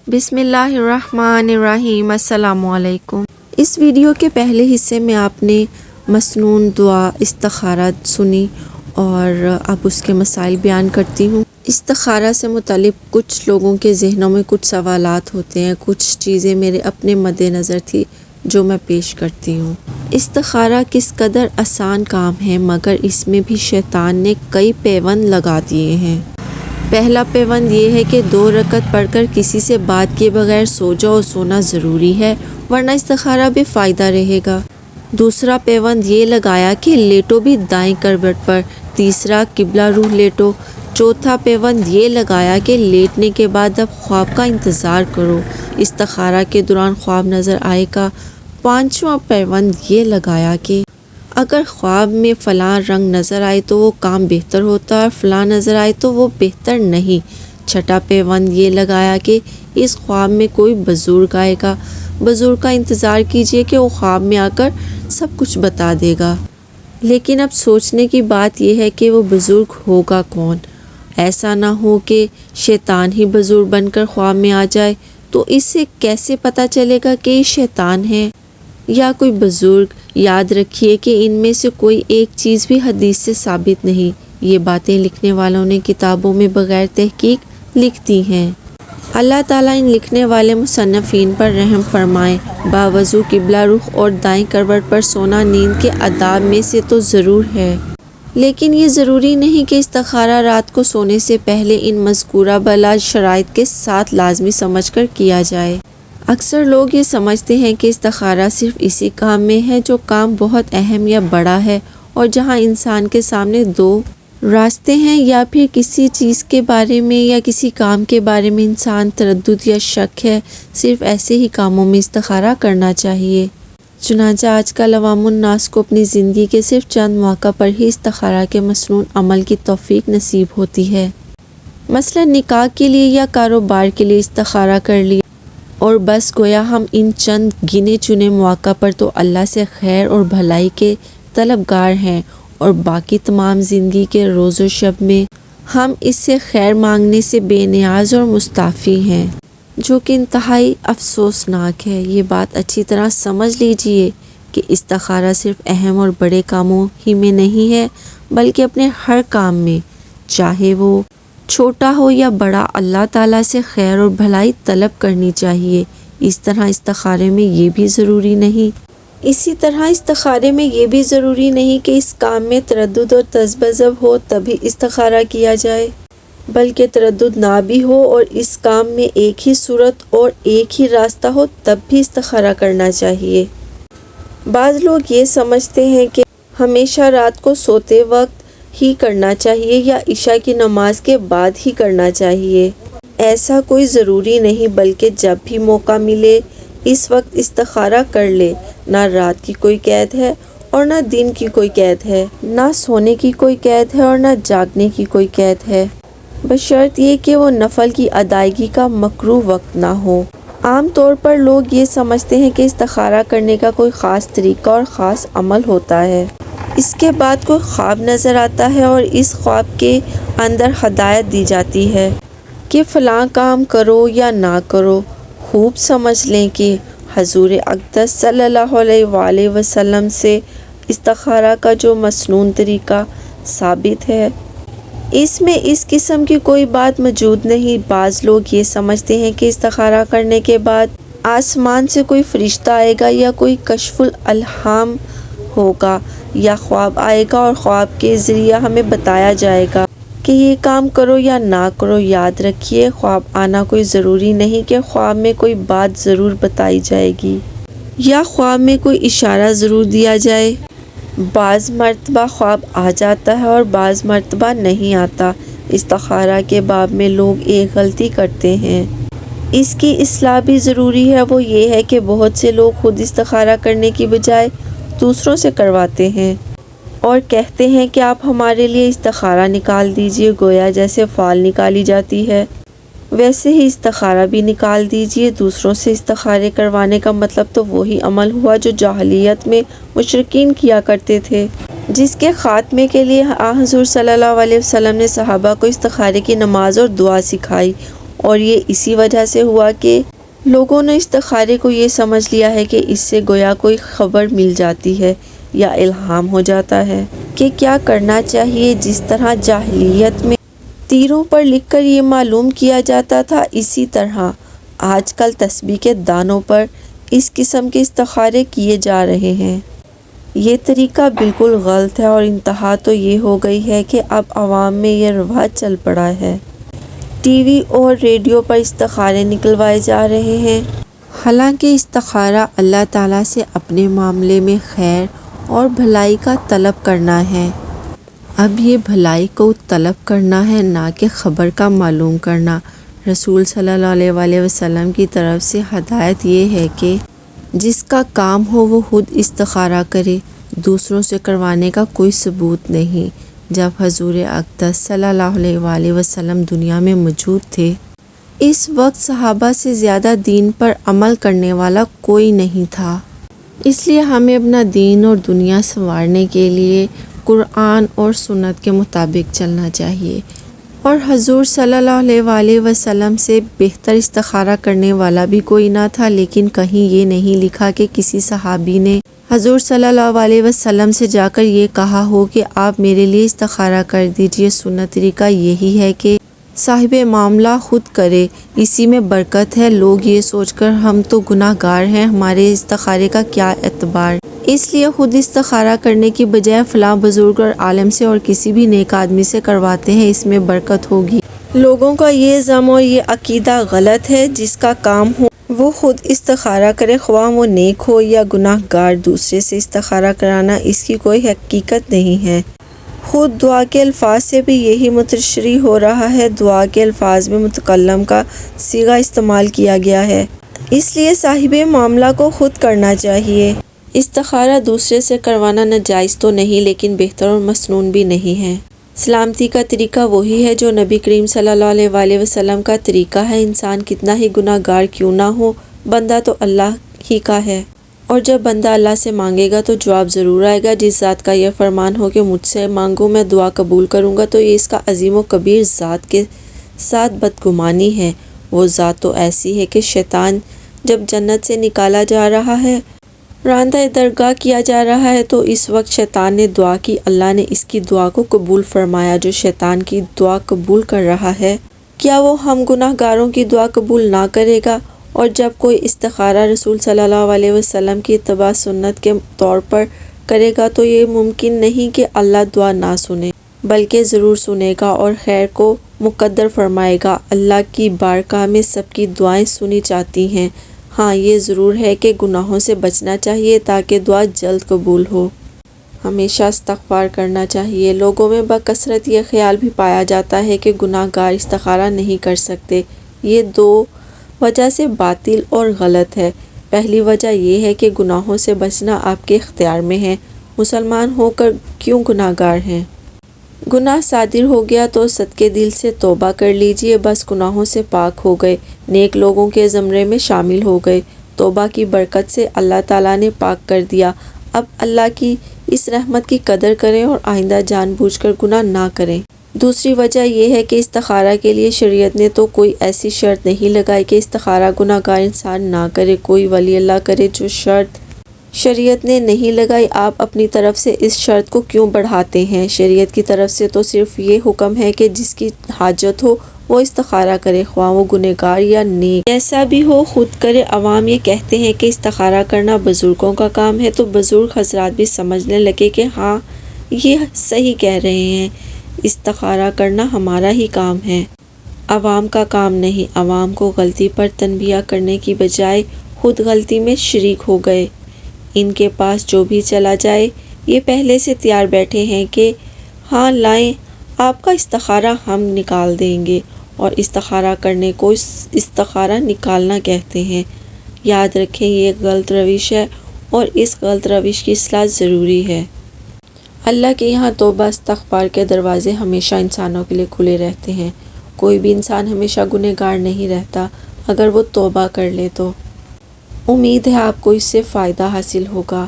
بسم اللہ الرحمن الرحیم۔ السلام علیکم۔ اس ویڈیو کے پہلے حصے میں آپ نے مسنون دعا استخارہ سنی اور اب اس کے مسائل بیان کرتی ہوں۔ استخارہ سے متعلق کچھ لوگوں کے ذہنوں میں کچھ سوالات ہوتے ہیں، کچھ چیزیں میرے اپنے مد نظر تھی جو میں پیش کرتی ہوں۔ استخارہ کس قدر آسان کام ہے، مگر اس میں بھی شیطان نے کئی پیوند لگا دیے ہیں۔ پہلا پیوند یہ ہے کہ 2 رکعت پڑھ کر کسی سے بات کیے بغیر سو جاؤ، سونا ضروری ہے ورنہ استخارہ بے فائدہ رہے گا۔ دوسرا پیوند یہ لگایا کہ لیٹو بھی دائیں کروٹ پر، تیسرا قبلہ روح لیٹو۔ چوتھا پیوند یہ لگایا کہ لیٹنے کے بعد اب خواب کا انتظار کرو، استخارہ کے دوران خواب نظر آئے گا۔ پانچواں پیوند یہ لگایا کہ اگر خواب میں فلاں رنگ نظر آئے تو وہ کام بہتر ہوتا ہے اور فلاں نظر آئے تو وہ بہتر نہیں۔ چھٹا پیوند یہ لگایا کہ اس خواب میں کوئی بزرگ آئے گا، بزرگ کا انتظار کیجئے کہ وہ خواب میں آ کر سب کچھ بتا دے گا۔ لیکن اب سوچنے کی بات یہ ہے کہ وہ بزرگ ہوگا کون؟ ایسا نہ ہو کہ شیطان ہی بزرگ بن کر خواب میں آ جائے، تو اس سے کیسے پتہ چلے گا کہ یہ شیطان ہے یا کوئی بزرگ؟ یاد رکھیے کہ ان میں سے کوئی ایک چیز بھی حدیث سے ثابت نہیں، یہ باتیں لکھنے والوں نے کتابوں میں بغیر تحقیق لکھ دی ہیں۔ اللہ تعالیٰ ان لکھنے والے مصنفین پر رحم فرمائے۔ باوضو قبلہ رخ اور دائیں کروٹ پر سونا نیند کے آداب میں سے تو ضرور ہے، لیکن یہ ضروری نہیں کہ استخارہ رات کو سونے سے پہلے ان مذکورہ بالا شرائط کے ساتھ لازمی سمجھ کر کیا جائے۔ اکثر لوگ یہ سمجھتے ہیں کہ استخارہ صرف اسی کام میں ہے جو کام بہت اہم یا بڑا ہے، اور جہاں انسان کے سامنے 2 راستے ہیں، یا پھر کسی چیز کے بارے میں یا کسی کام کے بارے میں انسان تردد یا شک ہے، صرف ایسے ہی کاموں میں استخارہ کرنا چاہیے۔ چنانچہ آج کل عوام الناس کو اپنی زندگی کے صرف چند مواقع پر ہی استخارہ کے مسنون عمل کی توفیق نصیب ہوتی ہے۔ مثلا نکاح کے لیے یا کاروبار کے لیے استخارہ کر لیا، اور بس گویا ہم ان چند گنے چنے مواقع پر تو اللہ سے خیر اور بھلائی کے طلبگار ہیں، اور باقی تمام زندگی کے روز و شب میں ہم اس سے خیر مانگنے سے بے نیاز اور مستعفی ہیں، جو کہ انتہائی افسوسناک ہے۔ یہ بات اچھی طرح سمجھ لیجئے کہ استخارہ صرف اہم اور بڑے کاموں ہی میں نہیں ہے، بلکہ اپنے ہر کام میں، چاہے وہ چھوٹا ہو یا بڑا، اللہ تعالیٰ سے خیر اور بھلائی طلب کرنی چاہیے۔ اسی طرح استخارے میں یہ بھی ضروری نہیں کہ اس کام میں تردد اور تذبذب ہو تبھی استخارہ کیا جائے، بلکہ تردد نہ بھی ہو اور اس کام میں ایک ہی صورت اور ایک ہی راستہ ہو تب بھی استخارہ کرنا چاہیے۔ بعض لوگ یہ سمجھتے ہیں کہ ہمیشہ رات کو سوتے وقت ہی کرنا چاہیے یا عشاء کی نماز کے بعد ہی کرنا چاہیے۔ ایسا کوئی ضروری نہیں، بلکہ جب بھی موقع ملے اس وقت استخارہ کر لے۔ نہ رات کی کوئی قید ہے اور نہ دن کی کوئی قید ہے، نہ سونے کی کوئی قید ہے اور نہ جاگنے کی کوئی قید ہے، بشرط یہ کہ وہ نفل کی ادائیگی کا مکروہ وقت نہ ہو۔ عام طور پر لوگ یہ سمجھتے ہیں کہ استخارہ کرنے کا کوئی خاص طریقہ اور خاص عمل ہوتا ہے۔ اس کے بعد کوئی خواب نظر آتا ہے اور اس خواب کے اندر ہدایت دی جاتی ہے کہ فلاں کام کرو یا نہ کرو۔ خوب سمجھ لیں کہ حضور اقدس صلی اللہ علیہ وآلہ وسلم سے استخارہ کا جو مسنون طریقہ ثابت ہے، اس میں اس قسم کی کوئی بات موجود نہیں۔ بعض لوگ یہ سمجھتے ہیں کہ استخارہ کرنے کے بعد آسمان سے کوئی فرشتہ آئے گا یا کوئی کشف الالہام ہوگا یا خواب آئے گا اور خواب کے ذریعہ ہمیں بتایا جائے گا کہ یہ کام کرو یا نہ کرو۔ یاد رکھیے، خواب آنا کوئی ضروری نہیں کہ خواب میں کوئی بات ضرور بتائی جائے گی یا خواب میں کوئی اشارہ ضرور دیا جائے۔ بعض مرتبہ خواب آ جاتا ہے اور بعض مرتبہ نہیں آتا۔ استخارہ کے باب میں لوگ ایک غلطی کرتے ہیں، اس کی اصلاح بھی ضروری ہے۔ وہ یہ ہے کہ بہت سے لوگ خود استخارہ کرنے کی بجائے دوسروں سے کرواتے ہیں اور کہتے ہیں کہ آپ ہمارے لیے استخارہ نکال دیجئے، گویا جیسے فال نکالی جاتی ہے ویسے ہی استخارہ بھی نکال دیجئے۔ دوسروں سے استخارے کروانے کا مطلب تو وہی عمل ہوا جو جاہلیت میں مشرکین کیا کرتے تھے، جس کے خاتمے کے لیے حضور صلی اللہ علیہ وسلم نے صحابہ کو استخارے کی نماز اور دعا سکھائی اور یہ اسی وجہ سے ہوا کہ لوگوں نے استخارے کو یہ سمجھ لیا ہے کہ اس سے گویا کوئی خبر مل جاتی ہے یا الہام ہو جاتا ہے کہ کیا کرنا چاہیے۔ جس طرح جاہلیت میں تیروں پر لکھ کر یہ معلوم کیا جاتا تھا، اسی طرح آج کل تسبیح کے دانوں پر اس قسم کے استخارے کیے جا رہے ہیں۔ یہ طریقہ بالکل غلط ہے اور انتہا تو یہ ہو گئی ہے کہ اب عوام میں یہ رواج چل پڑا ہے۔ ٹی وی اور ریڈیو پر استخارے نکلوائے جا رہے ہیں، حالانکہ استخارہ اللہ تعالیٰ سے اپنے معاملے میں خیر اور بھلائی کا طلب کرنا ہے۔ اب یہ بھلائی کو طلب کرنا ہے، نہ کہ خبر کا معلوم کرنا۔ رسول صلی اللہ علیہ وسلم کی طرف سے ہدایت یہ ہے کہ جس کا کام ہو وہ خود استخارہ کرے، دوسروں سے کروانے کا کوئی ثبوت نہیں۔ جب حضور اقدس صلی اللہ علیہ وسلم دنیا میں موجود تھے، اس وقت صحابہ سے زیادہ دین پر عمل کرنے والا کوئی نہیں تھا۔ اس لیے ہمیں اپنا دین اور دنیا سنوارنے کے لیے قرآن اور سنت کے مطابق چلنا چاہیے۔ اور حضور صلی اللہ علیہ وسلم سے بہتر استخارہ کرنے والا بھی کوئی نہ تھا، لیکن کہیں یہ نہیں لکھا کہ کسی صحابی نے حضور صلی اللہ علیہ وسلم سے جا کر یہ کہا ہو کہ آپ میرے لیے استخارہ کر دیجئے۔ سنت طریقہ یہی ہے کہ صاحب معاملہ خود کرے، اسی میں برکت ہے۔ لوگ یہ سوچ کر ہم تو گناہ گار ہیں، ہمارے استخارے کا کیا اعتبار، اس لیے خود استخارہ کرنے کی بجائے فلاں بزرگ اور عالم سے اور کسی بھی نیک آدمی سے کرواتے ہیں، اس میں برکت ہوگی۔ لوگوں کا یہ ذم اور یہ عقیدہ غلط ہے۔ جس کا کام ہو وہ خود استخارہ کرے، خواہ وہ نیک ہو یا گناہ گار۔ دوسرے سے استخارہ کرانا اس کی کوئی حقیقت نہیں ہے۔ خود دعا کے الفاظ سے بھی یہی متشرح ہو رہا ہے۔ دعا کے الفاظ میں متکلم کا صیغہ استعمال کیا گیا ہے، اس لیے صاحب معاملہ کو خود کرنا چاہیے۔ استخارہ دوسرے سے کروانا ناجائز تو نہیں، لیکن بہتر اور مسنون بھی نہیں ہے۔ سلامتی کا طریقہ وہی ہے جو نبی کریم صلی اللہ علیہ وسلم کا طریقہ ہے۔ انسان کتنا ہی گناہ گار کیوں نہ ہو، بندہ تو اللہ ہی کا ہے، اور جب بندہ اللہ سے مانگے گا تو جواب ضرور آئے گا۔ جس ذات کا یہ فرمان ہو کہ مجھ سے مانگو میں دعا قبول کروں گا، تو یہ اس کا عظیم و کبیر ذات کے ساتھ بدگمانی ہے۔ وہ ذات تو ایسی ہے کہ شیطان جب جنت سے نکالا جا رہا ہے، راندہ درگاہ کیا جا رہا ہے، تو اس وقت شیطان نے دعا کی، اللہ نے اس کی دعا کو قبول فرمایا۔ جو شیطان کی دعا قبول کر رہا ہے، کیا وہ ہم گناہ گاروں کی دعا قبول نہ کرے گا؟ اور جب کوئی استخارہ رسول صلی اللہ علیہ وسلم کی اتباع سنت کے طور پر کرے گا، تو یہ ممکن نہیں کہ اللہ دعا نہ سنے، بلکہ ضرور سنے گا اور خیر کو مقدر فرمائے گا۔ اللہ کی بارگاہ میں سب کی دعائیں سنی جاتی ہیں۔ ہاں، یہ ضرور ہے کہ گناہوں سے بچنا چاہیے تاکہ دعا جلد قبول ہو۔ ہمیشہ استغفار کرنا چاہیے۔ لوگوں میں بکثرت یہ خیال بھی پایا جاتا ہے کہ گناہ گار استخارہ نہیں کر سکتے۔ یہ دو وجہ سے باطل اور غلط ہے۔ پہلی وجہ یہ ہے کہ گناہوں سے بچنا آپ کے اختیار میں ہے۔ مسلمان ہو کر کیوں گناہ گار ہیں؟ گناہ صادر ہو گیا تو صدقے دل سے توبہ کر لیجئے، بس گناہوں سے پاک ہو گئے، نیک لوگوں کے زمرے میں شامل ہو گئے۔ توبہ کی برکت سے اللہ تعالیٰ نے پاک کر دیا۔ اب اللہ کی اس رحمت کی قدر کریں اور آئندہ جان بوجھ کر گناہ نہ کریں۔ دوسری وجہ یہ ہے کہ استخارہ کے لیے شریعت نے تو کوئی ایسی شرط نہیں لگائی کہ استخارہ گناہ گار انسان نہ کرے، کوئی ولی اللہ کرے۔ جو شرط شریعت نے نہیں لگائی، آپ اپنی طرف سے اس شرط کو کیوں بڑھاتے ہیں؟ شریعت کی طرف سے تو صرف یہ حکم ہے کہ جس کی حاجت ہو وہ استخارہ کرے، خواہ وہ گنہگار یا نیک، جیسا بھی ہو خود کرے۔ عوام یہ کہتے ہیں کہ استخارہ کرنا بزرگوں کا کام ہے، تو بزرگ حضرات بھی سمجھنے لگے کہ ہاں یہ صحیح کہہ رہے ہیں، استخارہ کرنا ہمارا ہی کام ہے، عوام کا کام نہیں۔ عوام کو غلطی پر تنبیہ کرنے کی بجائے خود غلطی میں شریک ہو گئے۔ ان کے پاس جو بھی چلا جائے، یہ پہلے سے تیار بیٹھے ہیں کہ ہاں لائیں، آپ کا استخارہ ہم نکال دیں گے، اور استخارہ کرنے کو استخارہ نکالنا کہتے ہیں۔ یاد رکھیں، یہ ایک غلط روش ہے اور اس غلط روش کی اصلاح ضروری ہے۔ اللہ کے یہاں توبہ استغفار کے دروازے ہمیشہ انسانوں کے لیے کھلے رہتے ہیں۔ کوئی بھی انسان ہمیشہ گنہگار نہیں رہتا، اگر وہ توبہ کر لے تو۔ امید ہے آپ کو اس سے فائدہ حاصل ہوگا۔